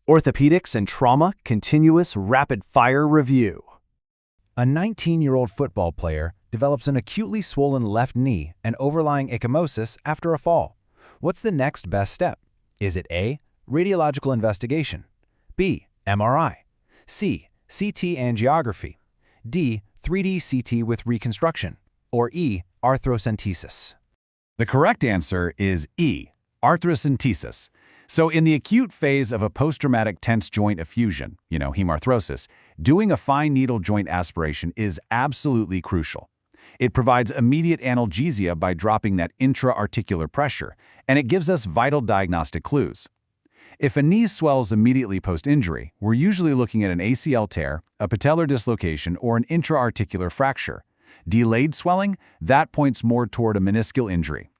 Orthopedics and Trauma Continuous Rapid Fire Review. A 19-year-old football player develops an acutely swollen left knee and overlying ecchymosis after a fall. What's the next best step? Is it A, radiological investigation, B, MRI, C, CT angiography, D, 3D CT with reconstruction, or E, arthrocentesis? The correct answer is E, arthrocentesis. So in the acute phase of a post-traumatic tense joint effusion, hemarthrosis, doing a fine needle joint aspiration is absolutely crucial. It provides immediate analgesia by dropping that intra-articular pressure, and it gives us vital diagnostic clues. If a knee swells immediately post-injury, we're usually looking at an ACL tear, a patellar dislocation, or an intra-articular fracture. Delayed swelling, that points more toward a meniscal injury.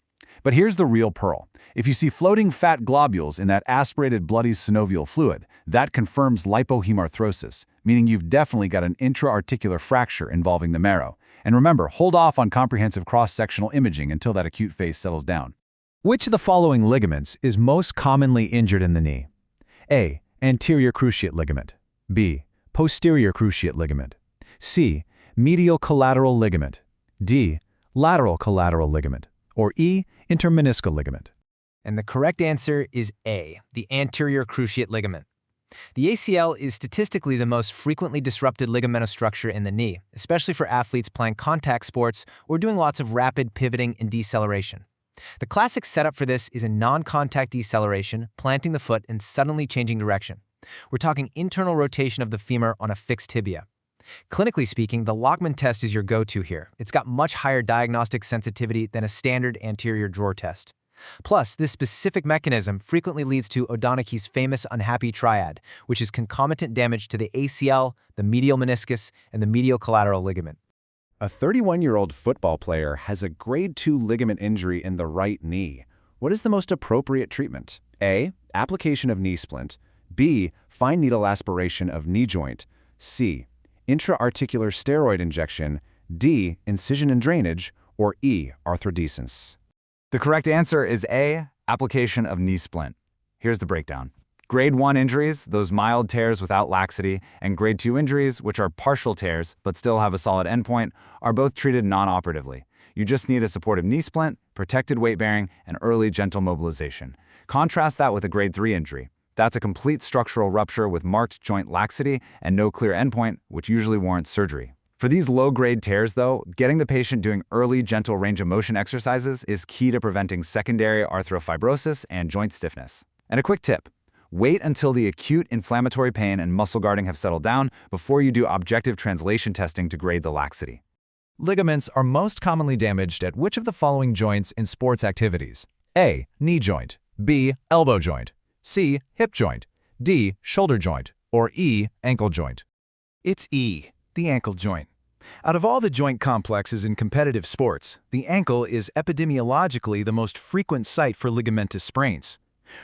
But here's the real pearl. If you see floating fat globules in that aspirated bloody synovial fluid, that confirms lipohemarthrosis, meaning you've definitely got an intra-articular fracture involving the marrow. And remember, hold off on comprehensive cross-sectional imaging until that acute phase settles down. Which of the following ligaments is most commonly injured in the knee? A, anterior cruciate ligament, B, posterior cruciate ligament, C, medial collateral ligament, D, lateral collateral ligament, or E, intermeniscal ligament? And the correct answer is A, the anterior cruciate ligament. The ACL is statistically the most frequently disrupted ligamentous structure in the knee, especially for athletes playing contact sports or doing lots of rapid pivoting and deceleration. The classic setup for this is a non-contact deceleration, planting the foot and suddenly changing direction. We're talking internal rotation of the femur on a fixed tibia. Clinically speaking, the Lockman test is your go-to here. It's got much higher diagnostic sensitivity than a standard anterior drawer test. Plus, this specific mechanism frequently leads to O'Donohue's famous unhappy triad, which is concomitant damage to the ACL, the medial meniscus, and the medial collateral ligament. A 31-year-old football player has a grade 2 ligament injury in the right knee. What is the most appropriate treatment? A, application of knee splint, B, fine needle aspiration of knee joint, C, intra-articular steroid injection, D, incision and drainage, or E, arthrodehiscence? The correct answer is A, application of knee splint. Here's the breakdown. Grade 1 injuries, those mild tears without laxity, and Grade 2 injuries, which are partial tears but still have a solid endpoint, are both treated non-operatively. You just need a supportive knee splint, protected weight bearing, and early gentle mobilization. Contrast that with a Grade 3 injury. That's a complete structural rupture with marked joint laxity and no clear endpoint, which usually warrants surgery. For these low-grade tears, though, getting the patient doing early gentle range of motion exercises is key to preventing secondary arthrofibrosis and joint stiffness. And a quick tip: wait until the acute inflammatory pain and muscle guarding have settled down before you do objective translation testing to grade the laxity. Ligaments are most commonly damaged at which of the following joints in sports activities? A, knee joint, B, elbow joint, C, hip joint, D, shoulder joint, or E, ankle joint? It's E, the ankle joint. Out of all the joint complexes in competitive sports, the ankle is epidemiologically the most frequent site for ligamentous sprains.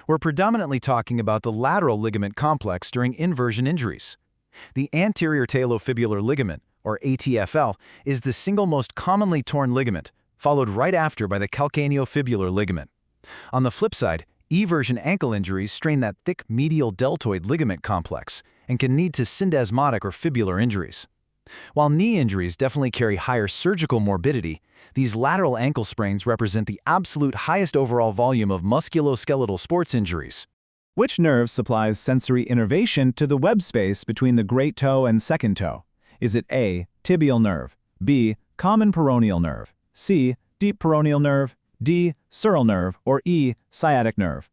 We're predominantly talking about the lateral ligament complex during inversion injuries. The anterior talofibular ligament, or ATFL, is the single most commonly torn ligament, followed right after by the calcaneofibular ligament. On the flip side, eversion ankle injuries strain that thick medial deltoid ligament complex and can lead to syndesmotic or fibular injuries. While knee injuries definitely carry higher surgical morbidity, these lateral ankle sprains represent the absolute highest overall volume of musculoskeletal sports injuries. Which nerve supplies sensory innervation to the web space between the great toe and second toe? Is it A, tibial nerve, B, common peroneal nerve, C, deep peroneal nerve, D, sural nerve, or E, sciatic nerve?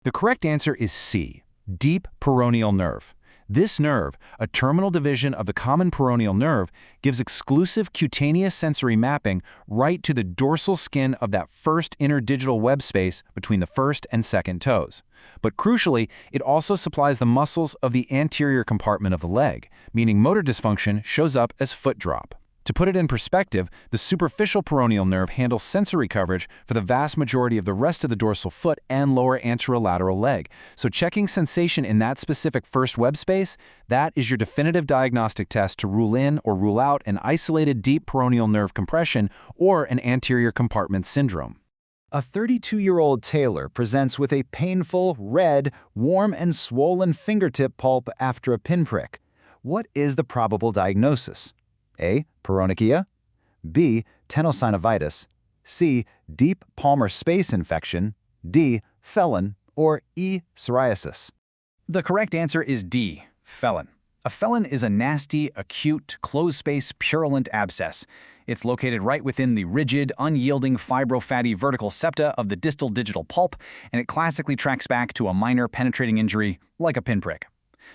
The correct answer is C, deep peroneal nerve. This nerve, a terminal division of the common peroneal nerve, gives exclusive cutaneous sensory mapping right to the dorsal skin of that first interdigital web space between the first and second toes. But crucially, it also supplies the muscles of the anterior compartment of the leg, meaning motor dysfunction shows up as foot drop. To put it in perspective, the superficial peroneal nerve handles sensory coverage for the vast majority of the rest of the dorsal foot and lower anterolateral leg. So checking sensation in that specific first web space, that is your definitive diagnostic test to rule in or rule out an isolated deep peroneal nerve compression or an anterior compartment syndrome. A 32-year-old tailor presents with a painful, red, warm, and swollen fingertip pulp after a pinprick. What is the probable diagnosis? A. Paronychia. B. Tenosynovitis. C. Deep palmar space infection. D. Felon. Or E. Psoriasis. The correct answer is D. Felon. A felon is a nasty, acute, closed-space, purulent abscess. It's located right within the rigid, unyielding fibrofatty vertical septa of the distal digital pulp, and it classically tracks back to a minor penetrating injury, like a pinprick.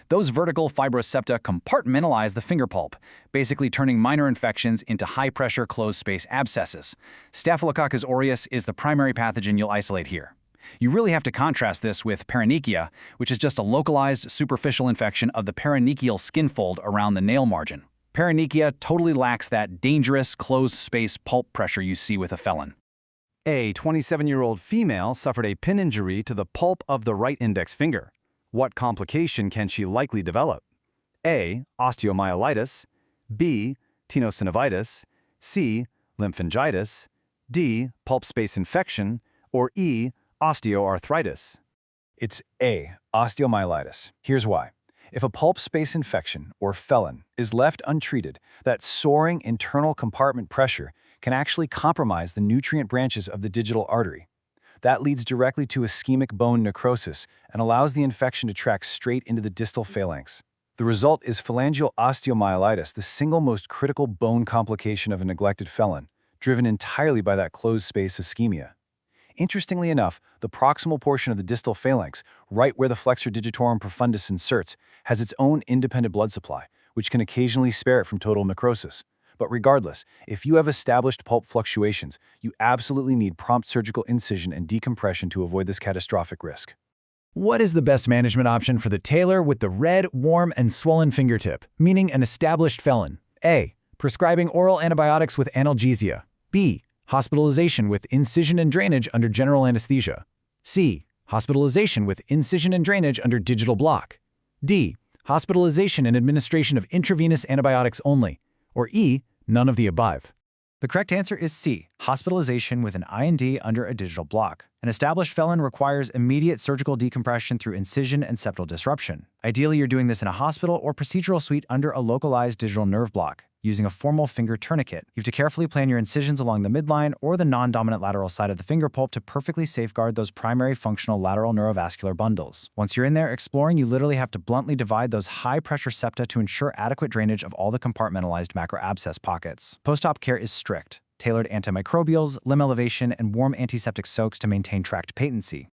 Those vertical fibrous septa compartmentalize the finger pulp, basically turning minor infections into high-pressure closed-space abscesses. Staphylococcus aureus is the primary pathogen you'll isolate here. You really have to contrast this with paronychia, which is just a localized superficial infection of the paronychial skin fold around the nail margin. Paronychia totally lacks that dangerous closed-space pulp pressure you see with a felon. A 27-year-old female suffered a pin injury to the pulp of the right index finger. What complication can she likely develop? A. Osteomyelitis. B. Tenosynovitis. C. Lymphangitis. D. Pulp space infection. Or E. Osteoarthritis. It's A. Osteomyelitis. Here's why. If a pulp space infection, or felon, is left untreated, that soaring internal compartment pressure can actually compromise the nutrient branches of the digital artery. That leads directly to ischemic bone necrosis and allows the infection to track straight into the distal phalanx. The result is phalangeal osteomyelitis, the single most critical bone complication of a neglected felon, driven entirely by that closed space ischemia. Interestingly enough, the proximal portion of the distal phalanx, right where the flexor digitorum profundus inserts, has its own independent blood supply, which can occasionally spare it from total necrosis. But regardless, if you have established pulp fluctuations, you absolutely need prompt surgical incision and decompression to avoid this catastrophic risk. What is the best management option for the tailor with the red, warm, and swollen fingertip, meaning an established felon? A. Prescribing oral antibiotics with analgesia. B. Hospitalization with incision and drainage under general anesthesia. C. Hospitalization with incision and drainage under digital block. D. Hospitalization and administration of intravenous antibiotics only. Or E. None of the above. The correct answer is C, hospitalization with an IND under a digital block. An established felon requires immediate surgical decompression through incision and septal disruption. Ideally, you're doing this in a hospital or procedural suite under a localized digital nerve block, using a formal finger tourniquet. You have to carefully plan your incisions along the midline or the non-dominant lateral side of the finger pulp to perfectly safeguard those primary functional lateral neurovascular bundles. Once you're in there exploring, you literally have to bluntly divide those high-pressure septa to ensure adequate drainage of all the compartmentalized macroabscess pockets. Post-op care is strict, tailored antimicrobials, limb elevation, and warm antiseptic soaks to maintain tract patency.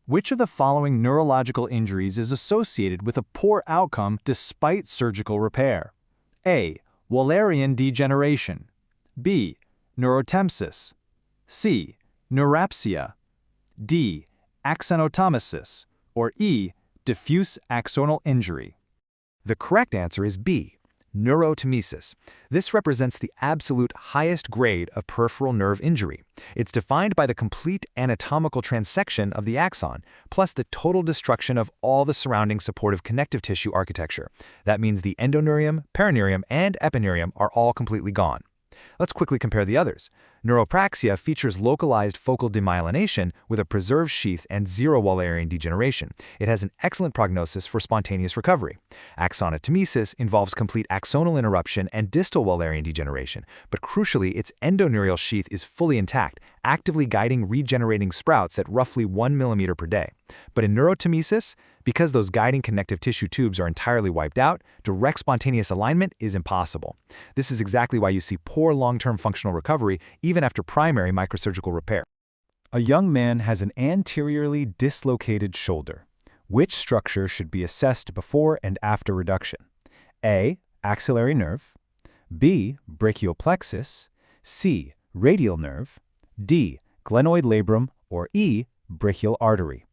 Which of the following neurological injuries is associated with a poor outcome despite surgical repair? A. Wallerian degeneration. B. Neurotempsis. C. Neurapsia. D. Axonotomesis. Or E. Diffuse axonal injury. The correct answer is B. Neurotemesis. This represents the absolute highest grade of peripheral nerve injury. It's defined by the complete anatomical transection of the axon, plus the total destruction of all the surrounding supportive connective tissue architecture. That means the endoneurium, perineurium, and epineurium are all completely gone. Let's quickly compare the others. Neuropraxia features localized focal demyelination with a preserved sheath and zero Wallerian degeneration. It has an excellent prognosis for spontaneous recovery. Axonotomesis involves complete axonal interruption and distal Wallerian degeneration, but crucially, its endoneurial sheath is fully intact, actively guiding regenerating sprouts at roughly 1 millimeter per day. But in neurotemesis, because those guiding connective tissue tubes are entirely wiped out, direct spontaneous alignment is impossible. This is exactly why you see poor long-term functional recovery even after primary microsurgical repair. A young man has an anteriorly dislocated shoulder. Which structure should be assessed before and after reduction? A. Axillary nerve. B. Brachial plexus. C. Radial nerve. D. Glenoid labrum. Or E. Brachial artery.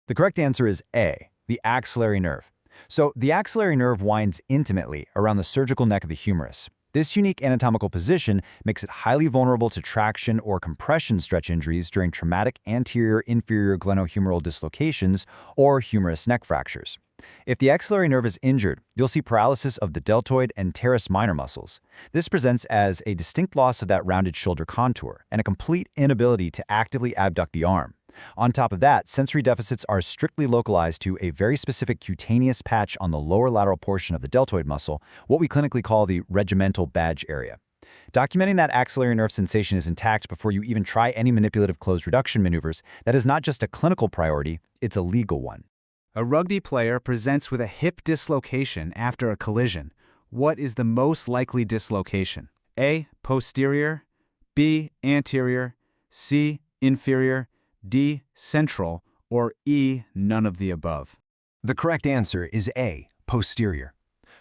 The correct answer is A, the axillary nerve. So the axillary nerve winds intimately around the surgical neck of the humerus. This unique anatomical position makes it highly vulnerable to traction or compression stretch injuries during traumatic anterior-inferior glenohumeral dislocations or humerus neck fractures. If the axillary nerve is injured, you'll see paralysis of the deltoid and teres minor muscles. This presents as a distinct loss of that rounded shoulder contour and a complete inability to actively abduct the arm. On top of that, sensory deficits are strictly localized to a very specific cutaneous patch on the lower lateral portion of the deltoid muscle, what we clinically call the regimental badge area. Documenting that axillary nerve sensation is intact before you even try any manipulative closed reduction maneuvers, that is not just a clinical priority, it's a legal one. A rugby player presents with a hip dislocation after a collision. What is the most likely dislocation? A. Posterior, B. Anterior, C. Inferior, D. Central, or E. None of the above? The correct answer is A. Posterior.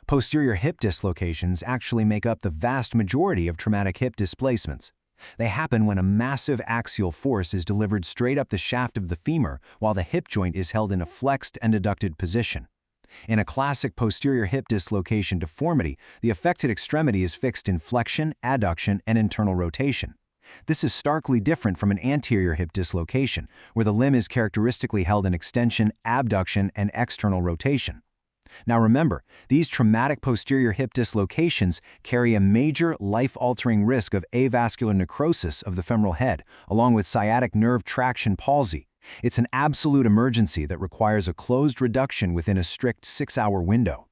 Posterior hip dislocations actually make up the vast majority of traumatic hip displacements. They happen when a massive axial force is delivered straight up the shaft of the femur while the hip joint is held in a flexed and adducted position. In a classic posterior hip dislocation deformity, the affected extremity is fixed in flexion, adduction, and internal rotation. This is starkly different from an anterior hip dislocation, where the limb is characteristically held in extension, abduction, and external rotation. Now remember, these traumatic posterior hip dislocations carry a major life-altering risk of avascular necrosis of the femoral head, along with sciatic nerve traction palsy. It's an absolute emergency that requires a closed reduction within a strict 6-hour window.